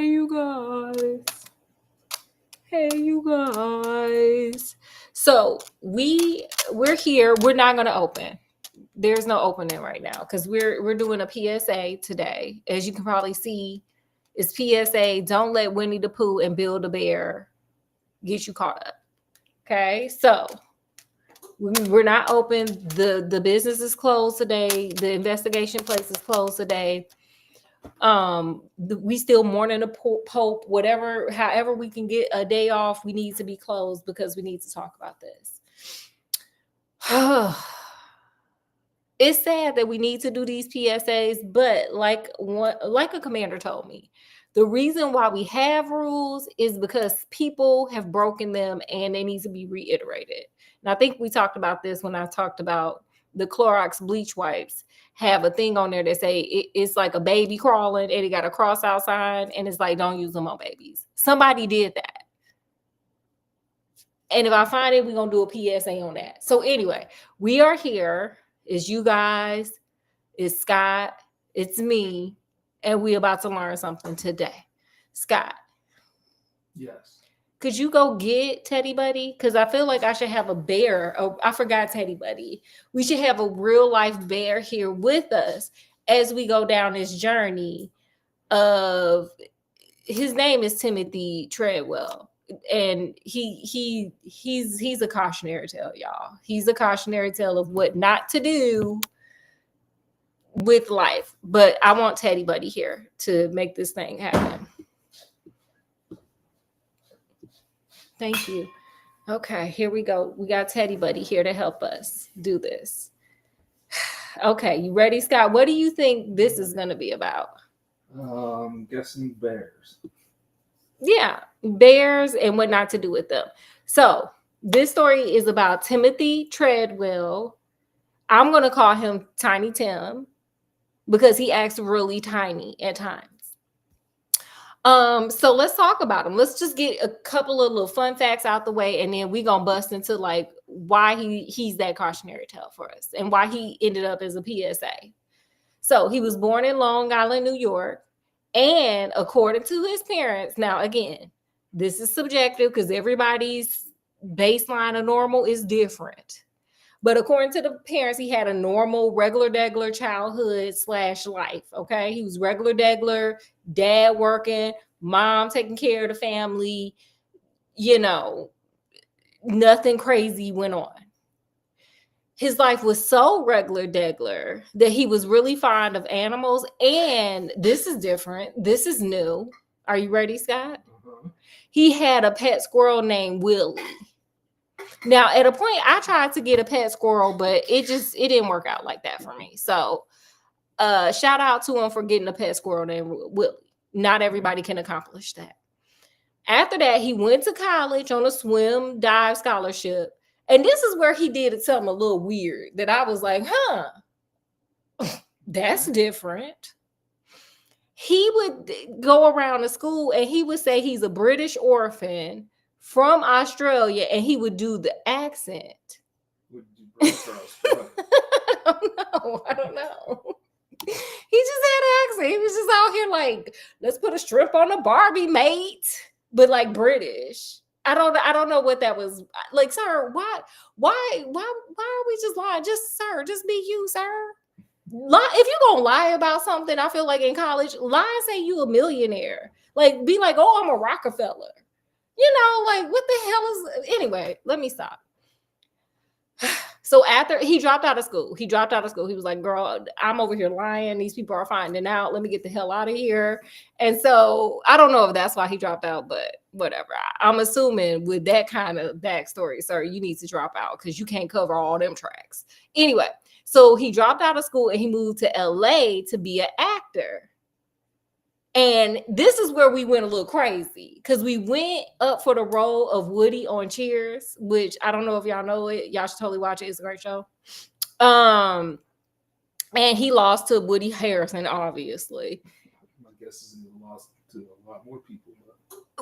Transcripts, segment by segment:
you guys. Hey, you guys. So we're here. We're not gonna open. There's no opening right now because we're doing a PSA today. As you can probably see, it's PSA. Don't let Winnie-the-Pooh and Build-A-Bear get you caught up. Okay, so we're not open. The business is closed today. The investigation place is closed today. We still mourning the Pope. Whatever, however we can get a day off, we need to be closed because we need to talk about this. It's sad that we need to do these PSAs, but like a commander told me, the reason why we have rules is because people have broken them and they need to be reiterated. And I think we talked about this when I talked about the Clorox bleach wipes have a thing on there that say it's like a baby crawling and it got a cross out sign and it's like, don't use them on babies. Somebody did that. And if I find it, we're going to do a PSA on that. So anyway, we are here. It's you guys, it's Scott, it's me, and we're about to learn something today. Scott. Yes. Could you go get Teddy Buddy? Because I feel like I should have a bear. Oh, I forgot Teddy Buddy. We should have a real life bear here with us as we go down this journey of, his name is Timothy Treadwell. And he's a cautionary tale, y'all. He's a cautionary tale of what not to do with life. But I want Teddy Buddy here to make this thing happen. Thank you. Okay, here we go. We got Teddy Buddy here to help us do this. Okay, you ready, Scott? What do you think this is going to be about? Guessing bears. Yeah, bears and what not to do with them. So this story is about Timothy Treadwell. I'm going to call him Tiny Tim because he acts really tiny at times. So let's talk about him. Let's just get a couple of little fun facts out the way, and then we're going to bust into like why he's that cautionary tale for us and why he ended up as a PSA. So he was born in Long Island, New York. And according to his parents, now again, this is subjective because everybody's baseline of normal is different. But according to the parents, he had a normal, regular childhood / life. Okay. He was regular, dad working, mom taking care of the family, nothing crazy went on. His life was so regular that he was really fond of animals. And this is different. This is new. Are you ready, Scott? Uh-huh. He had a pet squirrel named Willie. Now, at a point, I tried to get a pet squirrel, but it didn't work out like that for me. So shout out to him for getting a pet squirrel named Willie. Not everybody can accomplish that. After that, he went to college on a swim dive scholarship. And this is where he did something a little weird that I was like, that's different. He would go around the school and he would say he's a British orphan from Australia and he would do the accent. I don't know. He just had an accent. He was just out here like, let's put a strip on a Barbie, mate, but like British. I don't know what that was like, sir. Why are we just lying? Just be you, sir. If you're gonna lie about something, I feel like in college, lie and say you a millionaire. Like, be like, oh, I'm a Rockefeller. Like, what the hell is? Anyway, let me stop. So after he dropped out of school, he was like, girl, I'm over here lying. These people are finding out. Let me get the hell out of here. And so I don't know if that's why he dropped out, but whatever. I'm assuming with that kind of backstory, sir, you need to drop out because you can't cover all them tracks. Anyway, so he dropped out of school and he moved to LA to be an actor. And this is where we went a little crazy because we went up for the role of Woody on Cheers, which I don't know if y'all know it. Y'all should totally watch it. It's a great show. And he lost to Woody Harrelson, obviously. My guess is he lost to a lot more people.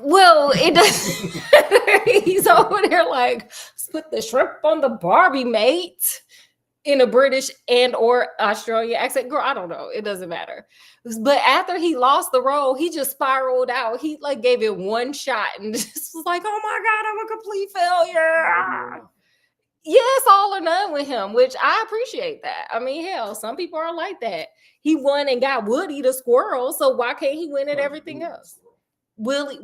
Well, it does. He's over there like, let's put the shrimp on the Barbie, mate. in a British and or Australian accent. Girl, I don't know. It doesn't matter. But after he lost the role, he just spiraled out. He like gave it one shot and just was like, oh my God, I'm a complete failure. Yes, all or none with him, which I appreciate that. I mean, hell, some people are like that. He won and got Woody the squirrel, so why can't he win at everything else? Willie,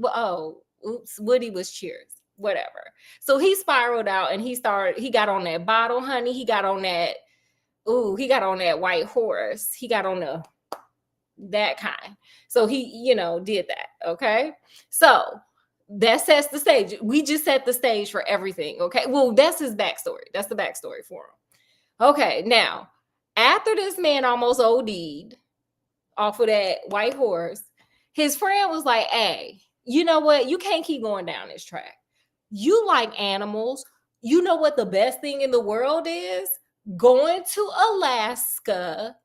oops, Woody was Cheers, whatever. So he spiraled out and he got on that bottle, honey. He got on that, he got on that white horse. He got on that kind. So he, did that. Okay. So that sets the stage. We just set the stage for everything. Okay. Well, that's his backstory. That's the backstory for him. Okay. Now, after this man almost OD'd off of that white horse, his friend was like, hey, you know what? You can't keep going down this track. You like animals. You know what the best thing in the world is? Going to Alaska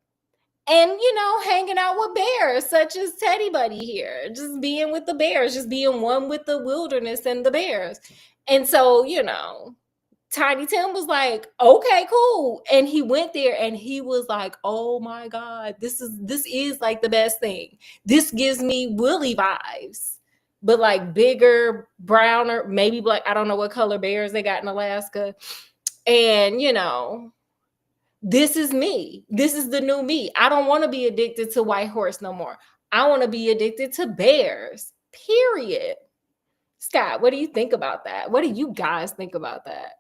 and, hanging out with bears, such as Teddy Buddy here, just being with the bears, just being one with the wilderness and the bears. And so, Tiny Tim was like, okay, cool. And he went there and he was like, oh my God, this is like the best thing. This gives me Willie vibes, but like bigger, browner, maybe black. I don't know what color bears they got in Alaska. And, this is me. This is the new me. I don't want to be addicted to white horse no more. I want to be addicted to bears, period. Scott, what do you think about that? What do you guys think about that?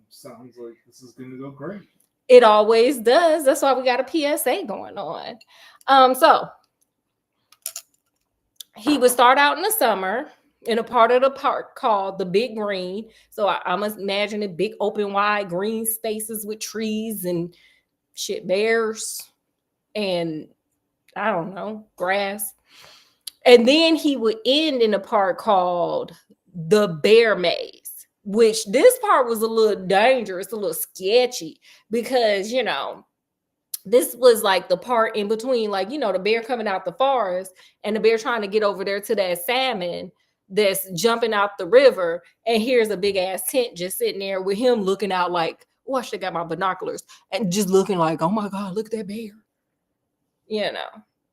Sounds like this is going to go great. It always does. That's why we got a PSA going on. So he would start out in the summer in a part of the park called the Big Green. So I'm imagining big, open, wide green spaces with trees and shit, bears and I don't know, grass. And then he would end in a part called the Bear Maze, which this part was a little dangerous, a little sketchy because, this was like the part in between, like, the bear coming out the forest and the bear trying to get over there to that salmon that's jumping out the river. And here's a big ass tent just sitting there with him looking out like, oh, I should have got my binoculars and just looking like, oh my God, look at that bear.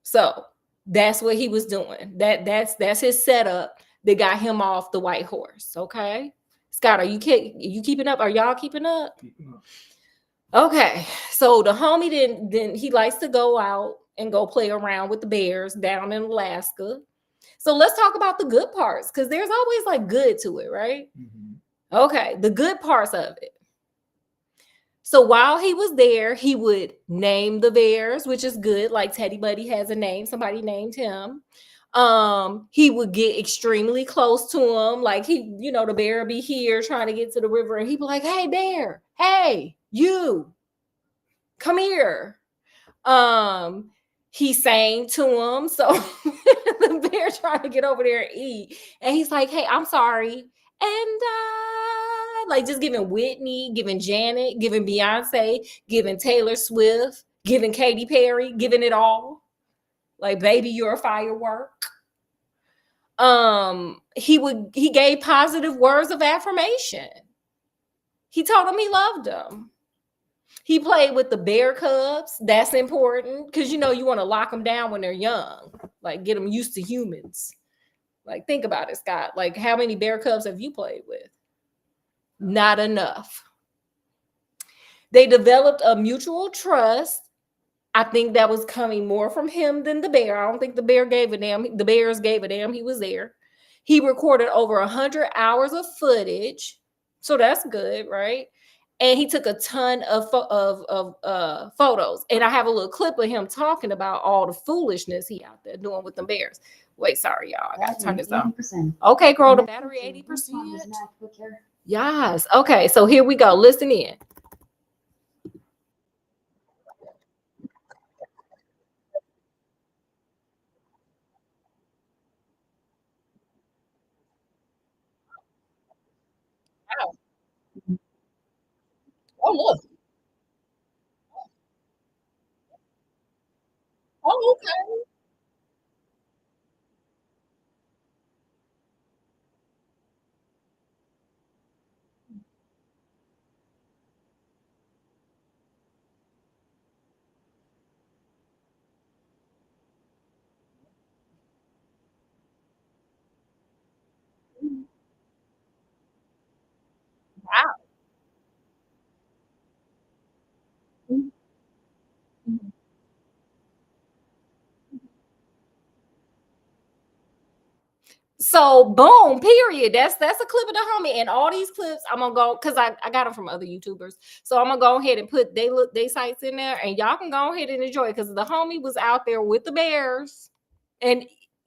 So that's what he was doing. That's his setup that got him off the white horse. Okay. Scott, are you keeping up? Are y'all keeping up? Keeping up. Okay, so the homie then he likes to go out and go play around with the bears down in Alaska. So let's talk about the good parts because there's always like good to it, right? Mm-hmm. Okay, the good parts of it. So while he was there, he would name the bears, which is good. Like Teddy Buddy has a name, somebody named him. He would get extremely close to him. Like the bear would be here trying to get to the river, and he'd be like, hey, bear, hey, you come here. He sang to him. So the bear trying to get over there and eat. And he's like, hey, I'm sorry. And like just giving Whitney, giving Janet, giving Beyonce, giving Taylor Swift, giving Katy Perry, giving it all. Like, baby, you're a firework. He gave positive words of affirmation. He told him he loved them. He played with the bear cubs. That's important because you want to lock them down when they're young, like get them used to humans. Like, think about it, Scott. Like, how many bear cubs have you played with? Not enough. They developed a mutual trust. I think that was coming more from him than the bear. I don't think the bear gave a damn. The bears gave a damn. He was there. He recorded over 100 hours of footage. So that's good, right? And he took a ton of photos. And I have a little clip of him talking about all the foolishness he out there doing with the bears. Wait, sorry, y'all. I got to turn this on. Okay, girl, the battery 80%. Yes. Okay, so here we go. Listen in. Oh, look. Oh, okay. So boom, period. That's a clip of the homie, and all these clips I'm gonna go because I got them from other YouTubers. So I'm gonna go ahead and put they sites in there, and y'all can go ahead and enjoy it because the homie was out there with the bears, and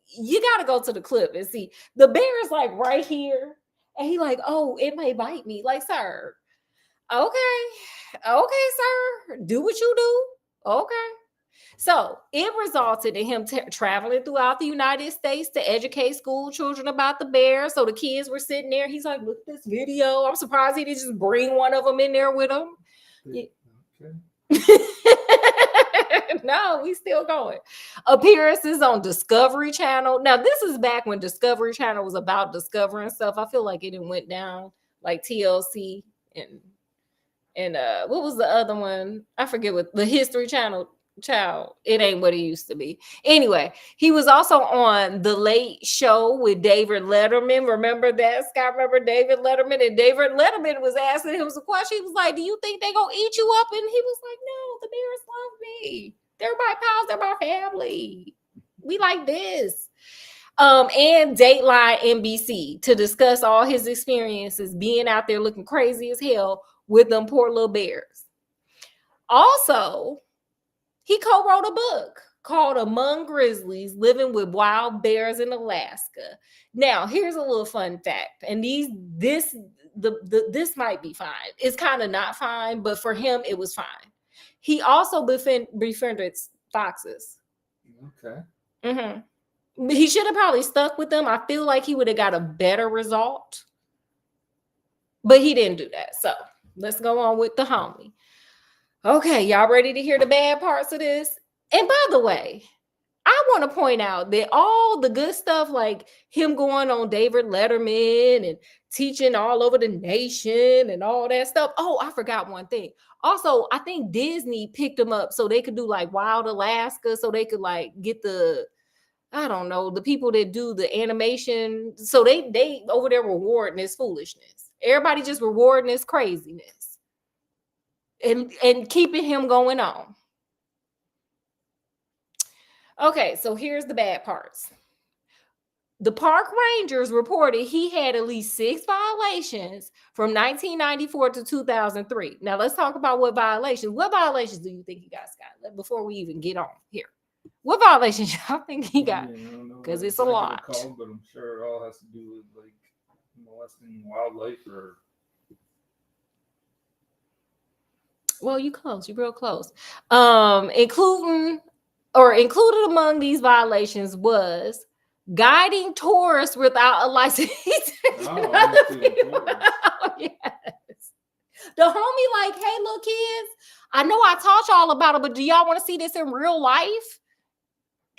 you gotta go to the clip and see the bear is like right here, and he like, oh, it may bite me. Like, sir, okay, sir, do what you do. Okay. So it resulted in him traveling throughout the United States to educate school children about the bear. So the kids were sitting there. He's like, look at this video. I'm surprised he didn't just bring one of them in there with him. Okay. No, we still going. Appearances on Discovery Channel. Now, this is back when Discovery Channel was about discovering stuff. I feel like it didn't went down like TLC and what was the other one? I forget what the History Channel. Child, it ain't what it used to be. Anyway, he was also on The Late Show with David Letterman. Remember that, Scott? Remember David Letterman? And David Letterman was asking him some question. He was like, do you think they gonna eat you up? And he was like, no, the bears love me. They're my pals. They're my family. We like this. And Dateline NBC to discuss all his experiences being out there looking crazy as hell with them poor little bears. Also, he co-wrote a book called Among Grizzlies, Living with Wild Bears in Alaska. Now, here's a little fun fact. And this might be fine. It's kind of not fine, but for him, it was fine. He also befriended foxes. Okay. Mm-hmm. He should have probably stuck with them. I feel like he would have got a better result. But he didn't do that. So let's go on with the homie. Okay, y'all ready to hear the bad parts of this? And by the way, I want to point out that all the good stuff, like him going on David Letterman and teaching all over the nation and all that stuff. Oh, I forgot one thing. Also, I think Disney picked him up so they could do like Wild Alaska, so they could like get the people that do the animation. So they over there rewarding this foolishness. Everybody just rewarding this craziness. And keeping him going on. Okay, so here's the bad parts. The park rangers reported he had at least 6 violations from 1994 to 2003. Now let's talk about what violations. What violations do you think he got, Scott? Before we even get on here, what violations y'all think he got? Because it's a lot. But I'm sure it all has to do with like molesting wildlife or. Well, you close. You're real close. Included among these violations was guiding tourists without a license. Yes. The homie like, hey, little kids, I know I taught y'all about it, but do y'all want to see this in real life?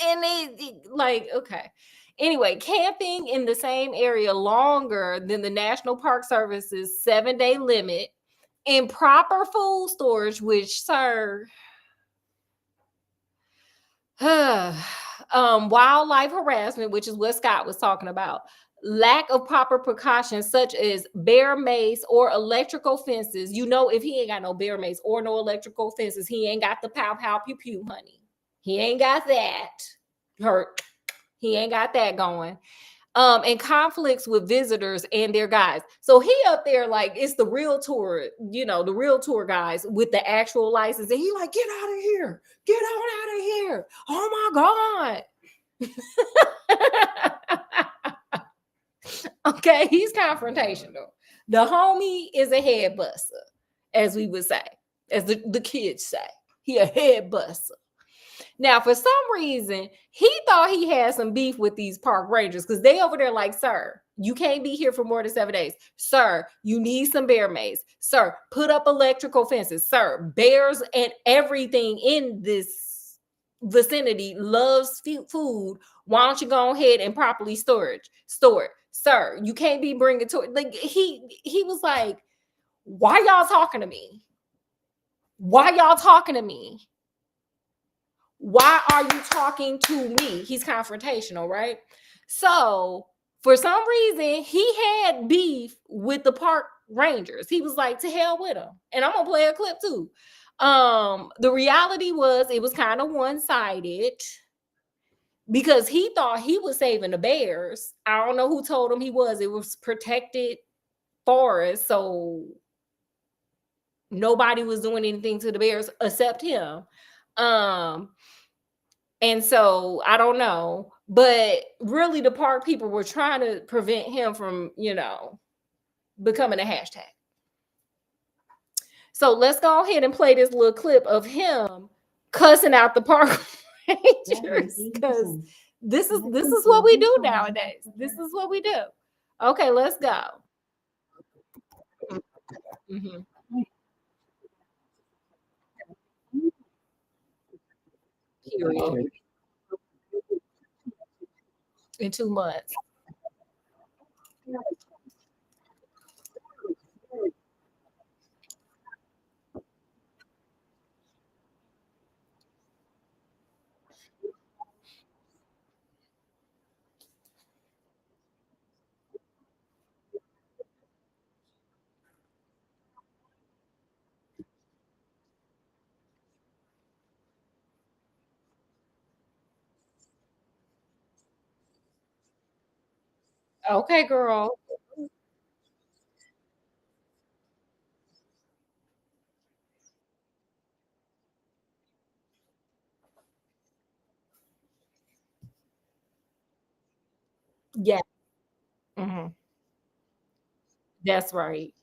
And they like, okay. Anyway, camping in the same area longer than the National Park Service's 7-day limit. Improper food storage, which, sir, wildlife harassment, which is what Scott was talking about, lack of proper precautions such as bear mace or electrical fences. You know, if he ain't got no bear mace or no electrical fences, he ain't got the pow pow pew pew, honey. He ain't got that. He ain't got that going. And conflicts with visitors and their guides. So he up there like it's the real tour, the real tour guys with the actual license. And he like, get out of here. Get on out of here. Oh my God. Okay, he's confrontational. The homie is a head buster, as we would say, as the kids say. He a head buster. Now, for some reason, he thought he had some beef with these park rangers because they over there like, sir, you can't be here for more than 7 days. Sir, you need some bear mace. Sir, put up electrical fences. Sir, bears and everything in this vicinity loves food. Why don't you go ahead and properly store it? Sir, you can't be bringing to it. Like he was like, why y'all talking to me? Why y'all talking to me? Why are you talking to me? He's confrontational, right? So for some reason, he had beef with the park rangers. He was like, to hell with them. And I'm gonna play a clip too. The reality was it was kind of one-sided. because he thought he was saving the bears. I don't know who told him he was. It was protected forest, so nobody was doing anything to the bears except him. And so I don't know, but really the park people were trying to prevent him from, becoming a hashtag. So let's go ahead and play this little clip of him cussing out the park rangers, because this is what we do nowadays. This is what we do. Okay, let's go. Mhm. Period. In 2 months. Okay, girl. Yeah. Mhm. That's right.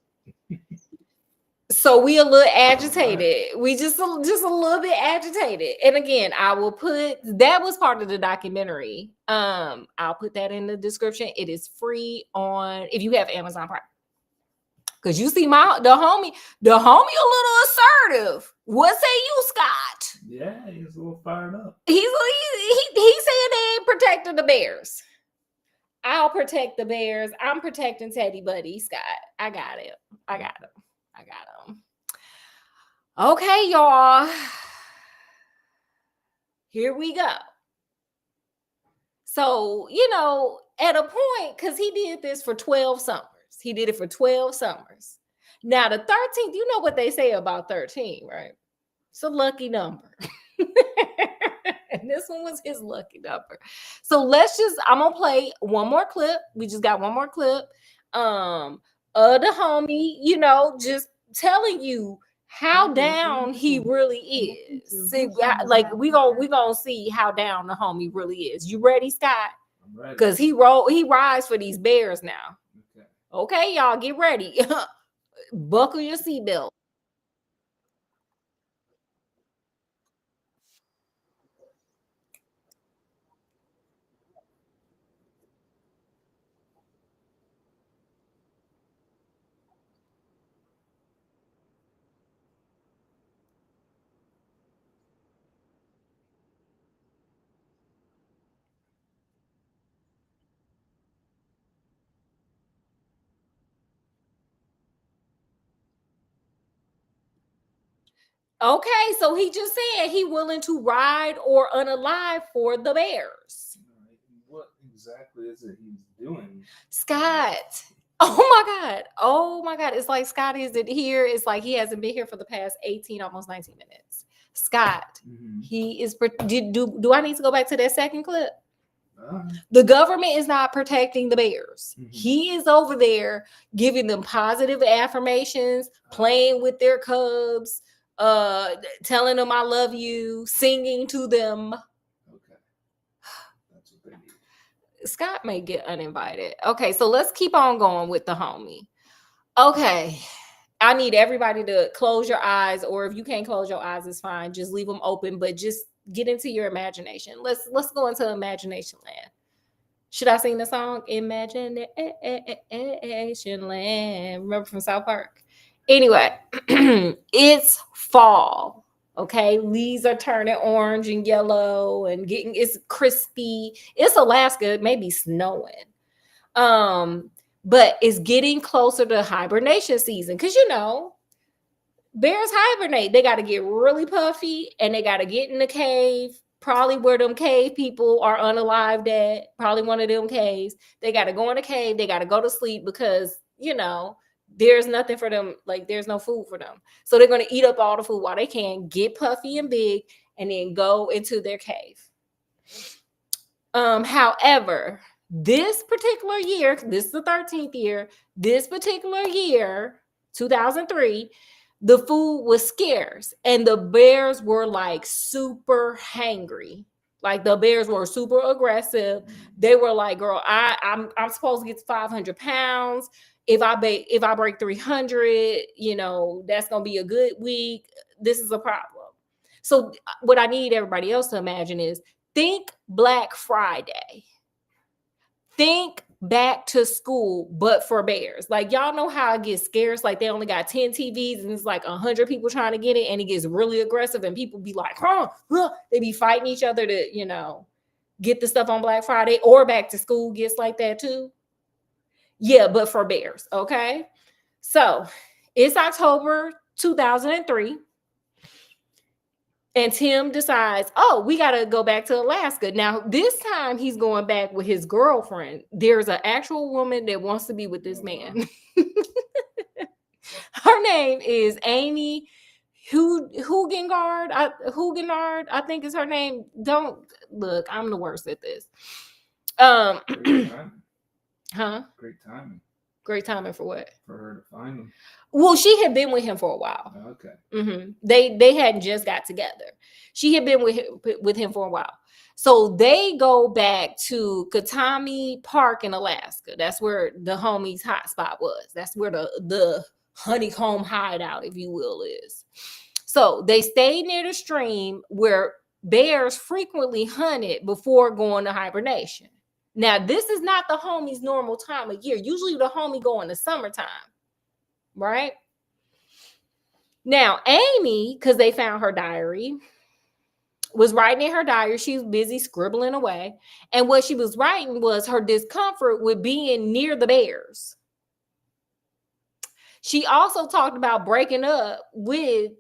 So we a little agitated. We just a little bit agitated. And again, I will put that was part of the documentary. I'll put that in the description. It is free on if you have Amazon Prime. Because you see the homie a little assertive. What say you, Scott? Yeah, he's a little fired up. He said they ain't protecting the bears. I'll protect the bears. I'm protecting Teddy Buddy, Scott. I got it. I got him. I got him. Okay, y'all. Here we go. So, at a point, because he did this for 12 summers. He did it for 12 summers. Now, the 13th, you know what they say about 13, right? It's a lucky number. And this one was his lucky number. So I'm gonna play one more clip. We just got one more clip. Of the homie, just telling you how down he really is. See, like we gonna see how down the homie really is. You ready, Scott? I'm ready. Because he rides for these bears now. Okay, y'all, get ready. Buckle your seatbelt. Okay, so he just said he willing to ride or unalive for the bears. What exactly is it he's doing? Scott. Oh my God. It's like Scott isn't here. It's like he hasn't been here for the past 18, almost 19 minutes. Scott, he is. Do I need to go back to that second clip? The government is not protecting the bears. He is over there giving them positive affirmations, playing with their cubs, telling them I love you, singing to them. Okay. That's what they need. Scott may get uninvited. Okay, so let's keep on going with the homie. Okay. I need everybody to close your eyes, or if you can't close your eyes, it's fine. Just leave them open, but just get into your imagination. Let's go into imagination land. Should I sing the song Imagination Land? Remember from South Park? Anyway, it's fall. Okay, leaves are turning orange and yellow and it's crispy. It's Alaska, it may be snowing. But it's getting closer to hibernation season because bears hibernate. They got to get really puffy and they got to get in the cave, probably where them cave people are unalived at, probably one of them caves. They got to go in the cave, they got to go to sleep because there's nothing for them, like there's no food for them. So they're going to eat up all the food while they can, get puffy and big, and then go into their cave. However, this particular year, this is the 13th year, this particular year, 2003, the food was scarce and the bears were like super hangry. Like the bears were super aggressive. They were like, "Girl, I'm supposed to get to 500 pounds. If I break 300, that's gonna be a good week. This is a problem." So what I need everybody else to imagine is think Black Friday. Think back to school, but for bears. Like, y'all know how it gets scarce. Like, they only got 10 TVs and it's like 100 people trying to get it, and it gets really aggressive, and people be like, they be fighting each other to, get the stuff on Black Friday, or back to school gets like that too. Yeah, but for bears. Okay. So it's October 2003. And Tim decides, oh, we got to go back to Alaska. Now, this time he's going back with his girlfriend. There's an actual woman that wants to be with this man. Her name is Amy Hugenard. I think is her name. Don't look, I'm the worst at this. Great timing. Huh? Great timing. Great timing for what? For her to find him. Well, she had been with him for a while. Okay. Mm-hmm. They hadn't just got together. She had been with him for a while. So they go back to Katami Park in Alaska. That's where the homies' hotspot was. That's where the honeycomb hideout, if you will, is. So they stayed near the stream where bears frequently hunted before going to hibernation. Now, this is not the homie's normal time of year. Usually the homie go in the summertime, right? Now, Amy, because they found her diary, was writing in her diary. She was busy scribbling away. And what she was writing was her discomfort with being near the bears. She also talked about breaking up with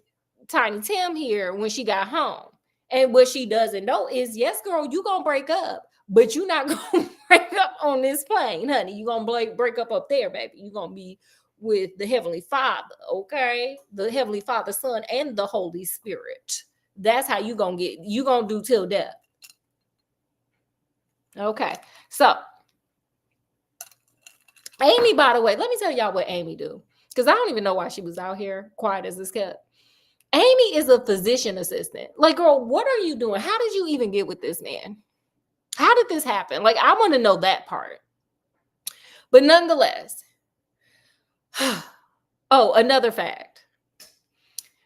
Tiny Tim here when she got home. And what she doesn't know is, yes, girl, you going to break up. But you're not going to break up on this plane, honey. You're going to break up there, baby. You're going to be with the Heavenly Father, okay? The Heavenly Father, Son, and the Holy Spirit. That's how you're going to do till death. Okay. So, Amy, by the way, let me tell y'all what Amy do. Because I don't even know why she was out here quiet as this kept. Amy is a physician assistant. Like, girl, what are you doing? How did you even get with this man? How did this happen? Like, I want to know that part. But nonetheless, oh, another fact.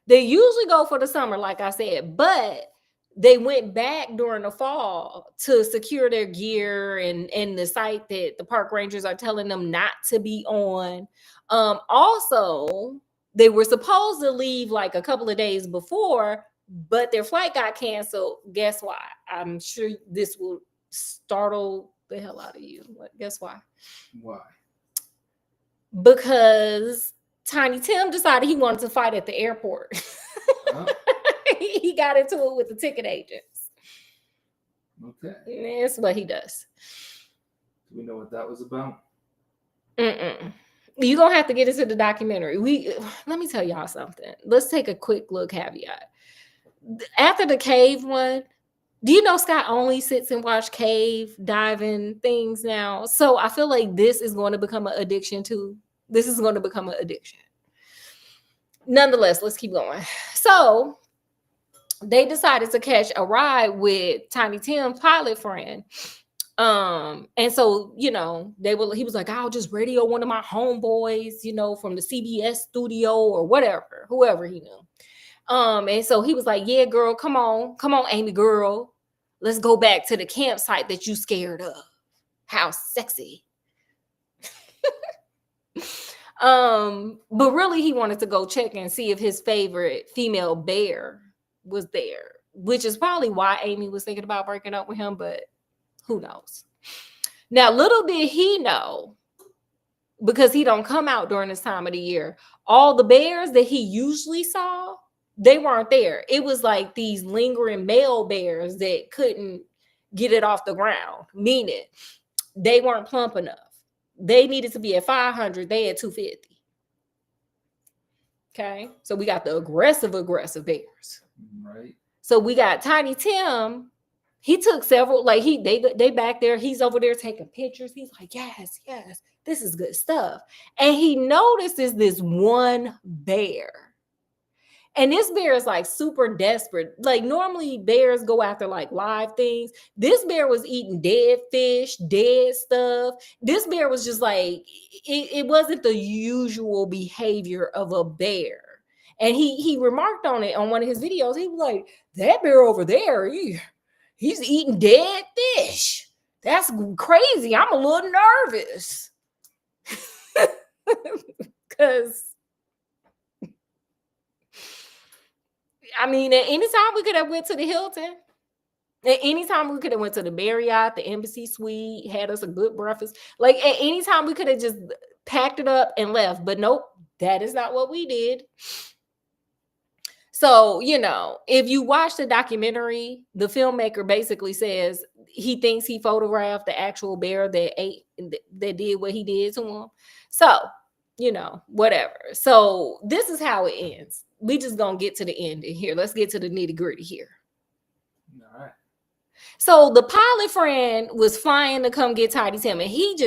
They usually go for the summer, like I said, but they went back during the fall to secure their gear and the site that the park rangers are telling them not to be on. Also, they were supposed to leave like a couple of days before, but their flight got canceled. Guess why? I'm sure this will startle the hell out of you. Guess why? Why? Because Tiny Tim decided he wanted to fight at the airport. Huh? He got into it with the ticket agents. Okay. That's what he does. Do we know what that was about? You're going to have to get into the documentary. Let me tell y'all something. Let's take a quick little caveat. After the cave one, do you know Scott only sits and watch cave diving things now? So I feel like this is going to become an addiction too. This is going to become an addiction. Nonetheless, let's keep going. So they decided to catch a ride with Tiny Tim's pilot friend. And so, he was like, I'll just radio one of my homeboys, from the CBS studio or whatever, whoever he knew. And so he was like, yeah, girl, come on, Amy, girl. Let's go back to the campsite that you scared of. How sexy. But really he wanted to go check and see if his favorite female bear was there, which is probably why Amy was thinking about breaking up with him, but who knows? Now, little did he know, because he don't come out during this time of the year, all the bears that he usually saw, they weren't there. It was like these lingering male bears that couldn't get it off the ground, meaning they weren't plump enough. They needed to be at 500. They at 250. Okay. So we got the aggressive bears. Right. So we got Tiny Tim He took several, like they back there. He's over there taking pictures. He's like, yes, yes, this is good stuff. And he notices this one bear. And this bear is like super desperate. Like normally bears go after like live things. This bear was eating dead fish, dead stuff. This bear was just like, it wasn't the usual behavior of a bear. And he remarked on it on one of his videos. He was like, that bear over there, he's eating dead fish. That's crazy. I'm a little nervous. Because I mean, at any time we could have went to the Hilton. At any time we could have went to the Marriott, the Embassy Suite, had us a good breakfast. Like at any time we could have just packed it up and left. But nope, that is not what we did. So, if you watch the documentary, the filmmaker basically says he thinks he photographed the actual bear that did what he did to him. So, whatever. So this is how it ends. We just gonna get to the end here. Let's get to the nitty gritty here. All right. So the pilot friend was flying to come get Tidy Tim, and he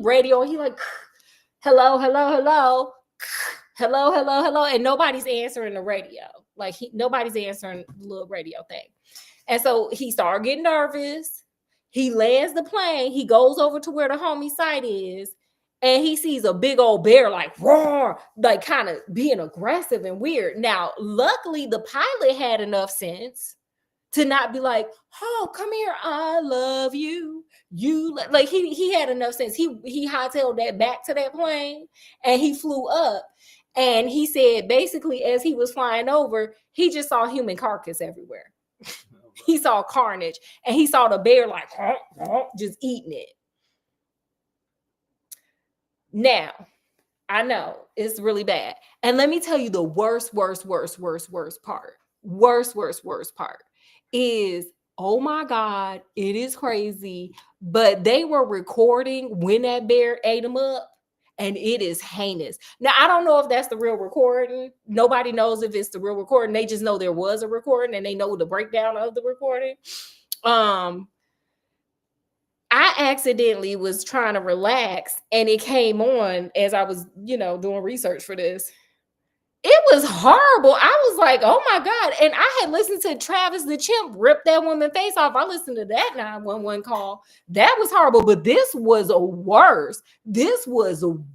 radio. He like, hello, hello, hello, hello, hello, hello, and nobody's answering the radio. Like nobody's answering the little radio thing. And so he started getting nervous. He lands the plane. He goes over to where the homie site is. And he sees a big old bear like roar, like kind of being aggressive and weird. Now, luckily, the pilot had enough sense to not be like, oh, come here, I love you. Like he had enough sense. He hightailed that back to that plane and he flew up. And he said basically as he was flying over, he just saw human carcass everywhere. He saw carnage and he saw the bear like just eating it. Now, I know it's really bad. And let me tell you the worst part. Worst part is, oh my God, it is crazy. But they were recording when that bear ate them up. And it is heinous. Now, I don't know if that's the real recording. Nobody knows if it's the real recording. They just know there was a recording and they know the breakdown of the recording. I accidentally was trying to relax and it came on as I was, doing research for this. It was horrible. I was like, oh my God. And I had listened to Travis the Chimp rip that woman face off. I listened to that 911 call. That was horrible. But this was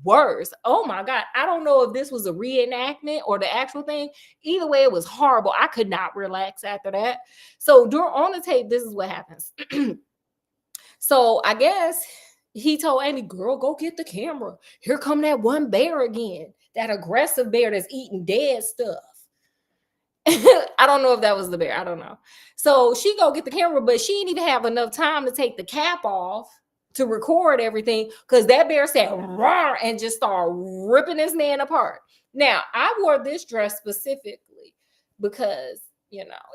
worse. Oh my God. I don't know if this was a reenactment or the actual thing. Either way, it was horrible. I could not relax after that. So on the tape, this is what happens. So I guess he told Amy, girl, go get the camera. Here come that one bear again. That aggressive bear that's eating dead stuff. I don't know if that was the bear. I don't know. So she go get the camera, but she didn't even have enough time to take the cap off to record everything because that bear said, roar, and just started ripping this man apart. Now, I wore this dress specifically because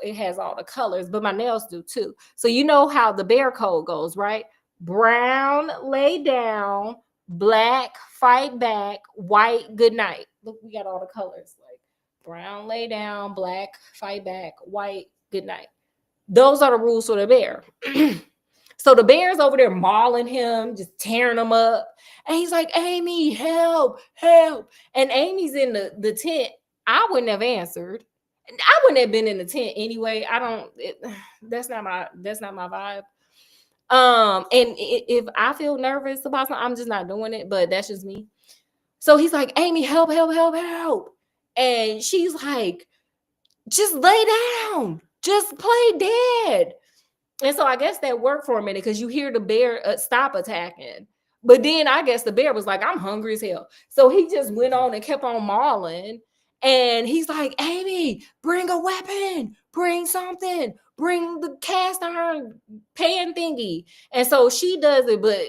it has all the colors, but my nails do too. So you know how the bear code goes, right? Brown, lay down, black, fight back, white, good night. Look, we got all the colors like brown, lay down, black, fight back, white, good night. Those are the rules for the bear. So the bear's over there mauling him, just tearing him up. And he's like, Amy, help, help. And Amy's in the tent. I wouldn't have answered. I wouldn't have been in the tent anyway. That's not my vibe. And if I feel nervous about something, I'm just not doing it, but that's just me. So he's like, Amy, help, help, help, help. And she's like, just lay down, just play dead. And so I guess that worked for a minute because you hear the bear stop attacking. But then I guess the bear was like, I'm hungry as hell. So he just went on and kept on mauling. And he's like, Amy, bring a weapon, bring something, bring the cast iron pan thingy. And so she does it, but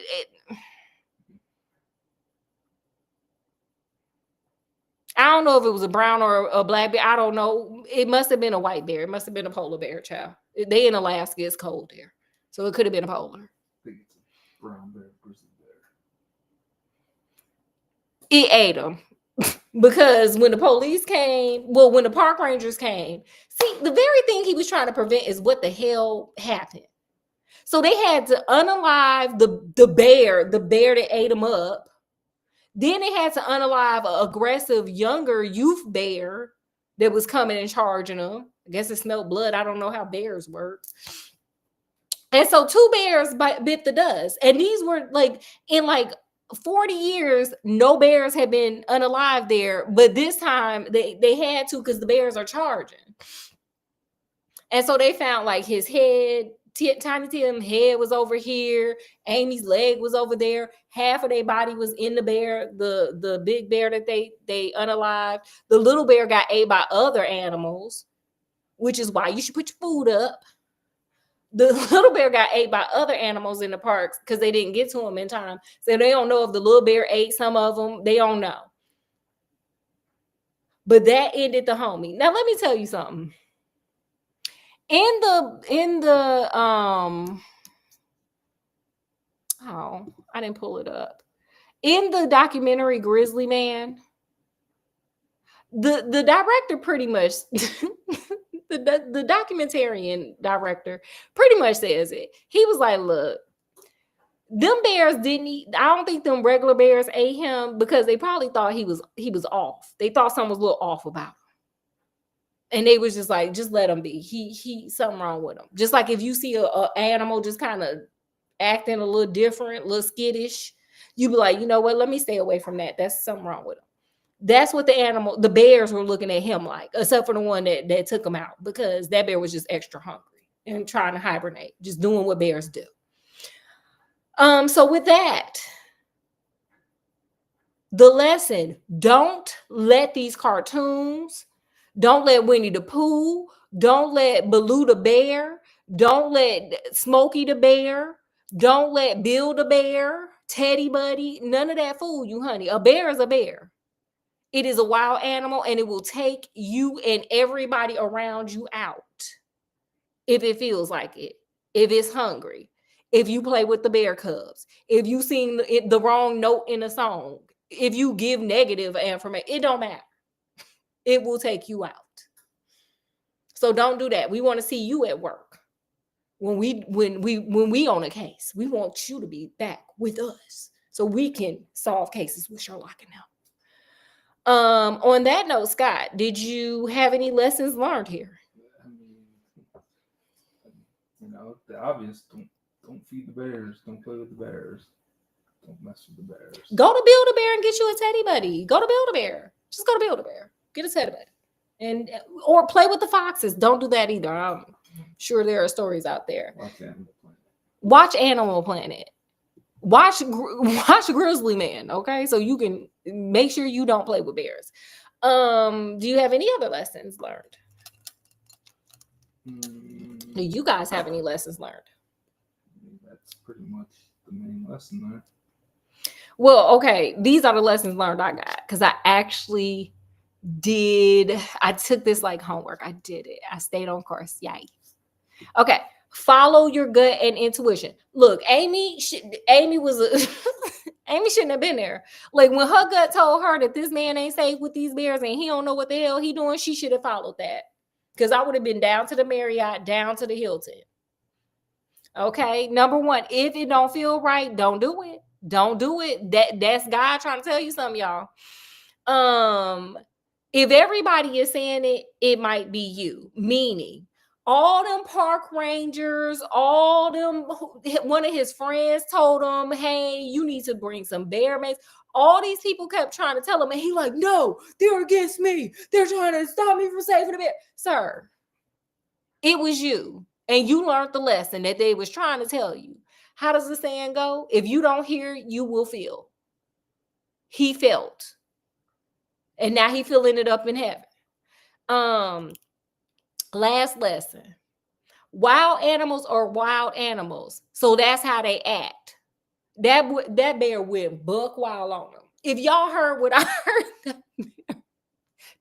I don't know if it was a brown or a black bear. I don't know. It must have been a white bear. It must have been a polar bear, child. They in Alaska, it's cold there. So it could have been a polar. I think it's a brown bear, grizzly bear. It ate him. Because when the police came, well, when the park rangers came, see, the very thing he was trying to prevent is what the hell happened. So they had to unalive the bear that ate him up. Then they had to unalive an aggressive younger youth bear that was coming and charging them. I guess it smelled blood. I don't know how bears work. And so two bears bit the dust. And these were like in like 40 years, no bears had been unalive there. But this time they had to because the bears are charging. And so they found like his head, Tiny Tim's head was over here. Amy's leg was over there. Half of their body was in the bear, the big bear that they unalived. The little bear got ate by other animals, which is why you should put your food up. The little bear got ate by other animals in the parks because they didn't get to him in time. So they don't know if the little bear ate some of them. They don't know. But that ended the homie. Now let me tell you something. In the oh, I didn't pull it up. In the documentary Grizzly Man, the director pretty much the documentarian director pretty much says it. He was like, look, them bears didn't eat. I don't think them regular bears ate him because they probably thought he was off. They thought something was a little off about him. And they was just like, just let him be. He something wrong with him. Just like if you see a animal just kind of acting a little different, a little skittish, you be like, you know what? Let me stay away from that. That's something wrong with him. That's what the bears were looking at him like, except for the one that took him out because that bear was just extra hungry and trying to hibernate, just doing what bears do. So with that, the lesson: don't let these cartoons. Don't let Winnie-the-Pooh. Don't let Baloo the bear. Don't let Smokey the bear. Don't let Bill the bear, Teddy Buddy. None of that fool you, honey. A bear is a bear. It is a wild animal and it will take you and everybody around you out if it feels like it, if it's hungry, if you play with the bear cubs, if you sing the wrong note in a song, if you give negative information, it don't matter. It will take you out. So don't do that. We want to see you at work. When we on a case, we want you to be back with us so we can solve cases with Sherlock and them. On that note, Scott, did you have any lessons learned here? I mean, the obvious: don't feed the bears, don't play with the bears, don't mess with the bears. Go to Build-A-Bear and get you a teddy buddy. Go to Build-A-Bear. Just go to Build-A-Bear. Get a teddy buddy. Or play with the foxes. Don't do that either. I'm sure there are stories out there. Watch Animal Planet. Watch Grizzly Man. Okay, so you can make sure you don't play with bears. Do you have any other lessons learned? Do you guys have any lessons learned? That's pretty much the main lesson there. Well, okay, these are the lessons learned I got because I actually did. I took this like homework. I did it. I stayed on course. Yay. Okay. Follow your gut and intuition. Look, Amy was Amy shouldn't have been there. Like when her gut told her that this man ain't safe with these bears and he don't know what the hell he doing, she should have followed that. Because I would have been down to the Marriott, down to the Hilton. Okay. Number one, if it don't feel right, don't do it. Don't do it. That's God trying to tell you something, y'all. If everybody is saying it, it might be you. Meaning, all them park rangers, all them, one of his friends told him, hey, you need to bring some bear mates. All these people kept trying to tell him, and he like, no, they're against me. They're trying to stop me from saving the bear. Sir, it was you. And you learned the lesson that they was trying to tell you. How does the saying go? If you don't hear, you will feel. He felt. And now he feeling it up in heaven. Last lesson. Wild animals are wild animals. So that's how they act. That bear went buck wild on them. If y'all heard what I heard,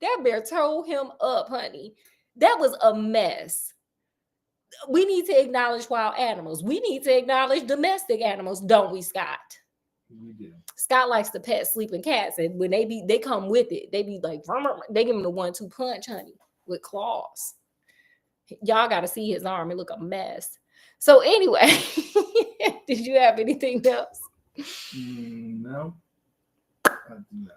that bear tore him up, honey. That was a mess. We need to acknowledge wild animals. We need to acknowledge domestic animals, don't we, Scott? We do. Scott likes to pet sleeping cats, and when they come with it, they be like, they give him the 1-2 punch, honey, with claws. Y'all got to see his arm; it look a mess. So anyway, did you have anything else? No, I do not.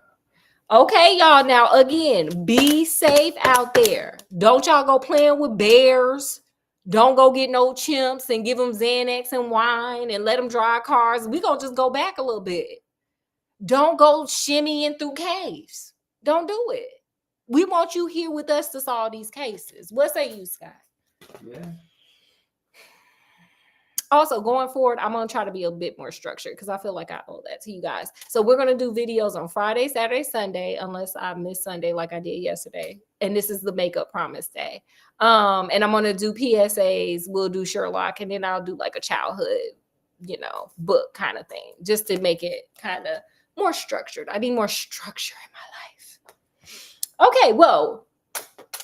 Okay, y'all. Now again, be safe out there. Don't y'all go playing with bears. Don't go get no chimps and give them Xanax and wine and let them drive cars. We gonna just go back a little bit. Don't go shimmying through caves. Don't do it. We want you here with us to solve these cases. What say you, Scott? Yeah. Also, going forward, I'm going to try to be a bit more structured because I feel like I owe that to you guys. So we're going to do videos on Friday, Saturday, Sunday, unless I miss Sunday like I did yesterday. And this is the makeup promise day. And I'm going to do PSAs. We'll do Sherlock, and then I'll do like a childhood, book kind of thing, just to make it kind of more structured. I need more structure in my life. Okay, well,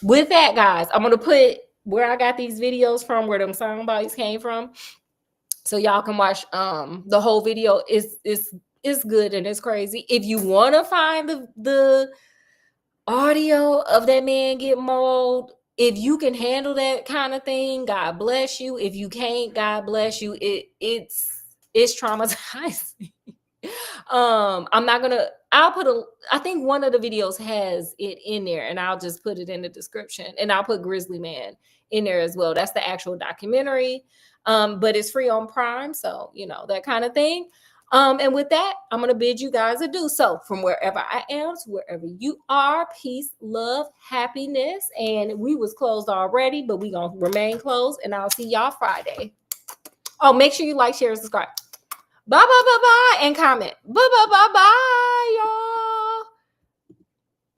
with that, guys, I'm going to put where I got these videos from, where them song bites came from, so y'all can watch the whole video. Is good and it's crazy. If you want to find the audio of that man get mauled, if you can handle that kind of thing, God bless you. If you can't, God bless you. It's traumatizing. I think one of the videos has it in there, and I'll just put it in the description, and I'll put Grizzly Man in there as well. That's the actual documentary. But it's free on Prime, so that kind of thing. And with that, I'm gonna bid you guys adieu. So from wherever I am to wherever you are, peace, love, happiness. And we was closed already, but we gonna remain closed, and I'll see y'all Friday. Oh, make sure you like, share, and subscribe. Bye, bye, bye, bye, and comment. Bye, bye, bye, bye.